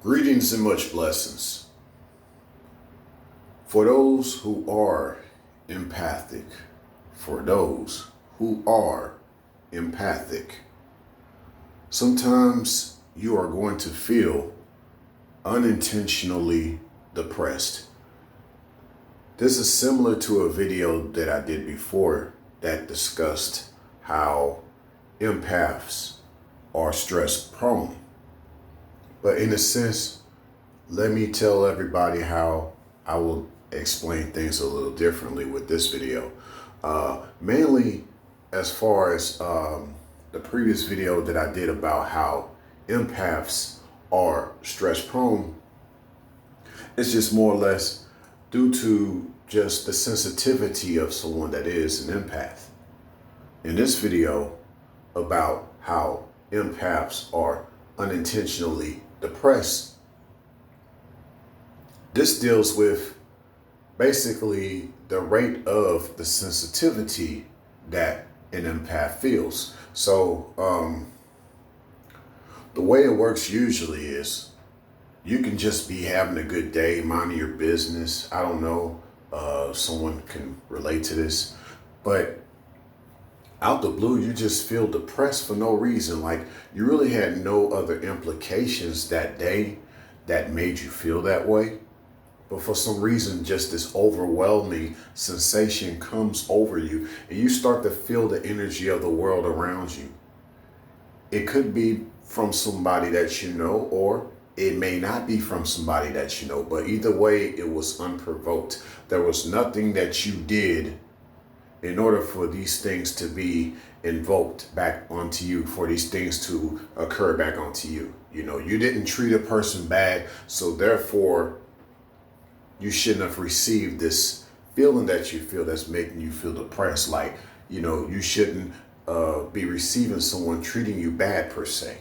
Greetings and much blessings. For those who are empathic, for those who are empathic, sometimes you are going to feel unintentionally depressed. This is similar to a video that I did before that discussed how empaths are stress prone. But in a sense, let me tell everybody how I will explain things a little differently with this video. Mainly as far as the previous video that I did about how empaths are stress prone, it's just more or less due to just the sensitivity of someone that is an empath. In this video about how empaths are unintentionally depressed, this deals with basically the rate of the sensitivity that an empath feels. So the way it works usually is you can just be having a good day, minding your business. I don't know if someone can relate to this, but out the blue, you just feel depressed for no reason. Like you really had no other implications that day that made you feel that way. But for some reason, just this overwhelming sensation comes over you and you start to feel the energy of the world around you. It could be from somebody that you know, or it may not be from somebody that you know, but either way, it was unprovoked. There was nothing that you did in order for these things to be invoked back onto you, for these things to occur back onto you. You know, you didn't treat a person bad, so therefore you shouldn't have received this feeling that you feel that's making you feel depressed. Like, you know, you shouldn't be receiving someone treating you bad per se.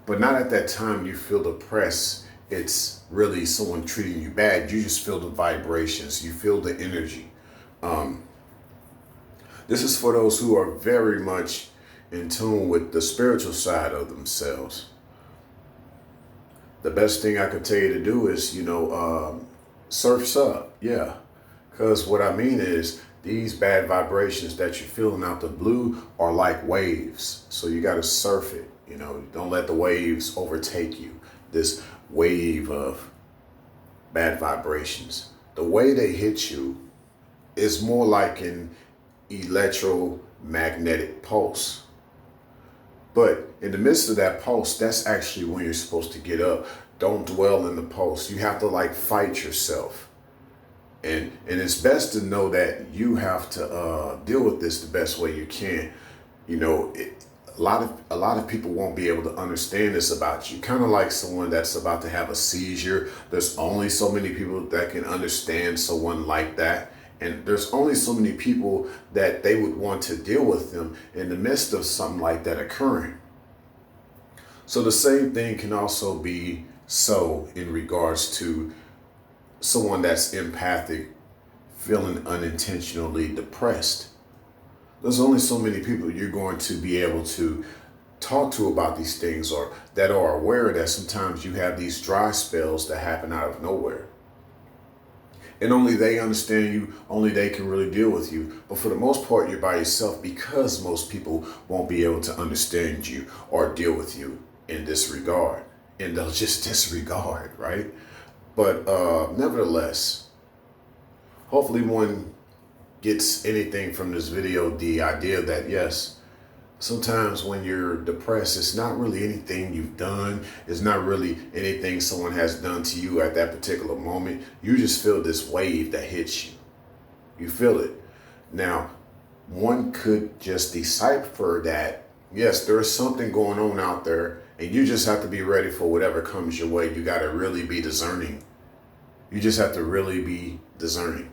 But not at that time you feel depressed. It's really someone treating you bad. You just feel the vibrations. You feel the energy. This is for those who are very much in tune with the spiritual side of themselves. The best thing I could tell you to do is, surfs up. Yeah. Because what I mean is these bad vibrations that you're feeling out the blue are like waves. So you got to surf it. You know, don't let the waves overtake you. This wave of bad vibrations. The way they hit you is more like an electromagnetic pulse. But in the midst of that pulse, that's actually when you're supposed to get up. Don't dwell in the pulse. You have to like fight yourself. And it's best to know that you have to deal with this the best way you can. You know, a lot of people won't be able to understand this about you. Kind of like someone that's about to have a seizure. There's only so many people that can understand someone like that. And there's only so many people that they would want to deal with them in the midst of something like that occurring. So the same thing can also be so in regards to someone that's empathic, feeling unintentionally depressed. There's only so many people you're going to be able to talk to about these things, or that are aware that sometimes you have these dry spells that happen out of nowhere. And only they understand you, only they can really deal with you. But for the most part, you're by yourself because most people won't be able to understand you or deal with you in this regard. And they'll just disregard, right? But nevertheless, hopefully one gets anything from this video, the idea that yes, sometimes when you're depressed, it's not really anything you've done. It's not really anything someone has done to you at that particular moment. You just feel this wave that hits you. You feel it. Now, one could just decipher that, yes, there is something going on out there, and you just have to be ready for whatever comes your way. You got to really be discerning. You just have to really be discerning.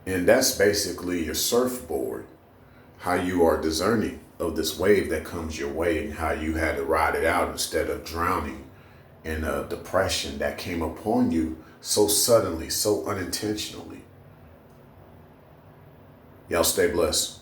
And that's basically your surfboard. How you are discerning of this wave that comes your way and how you had to ride it out instead of drowning in a depression that came upon you so suddenly, so unintentionally. Y'all stay blessed.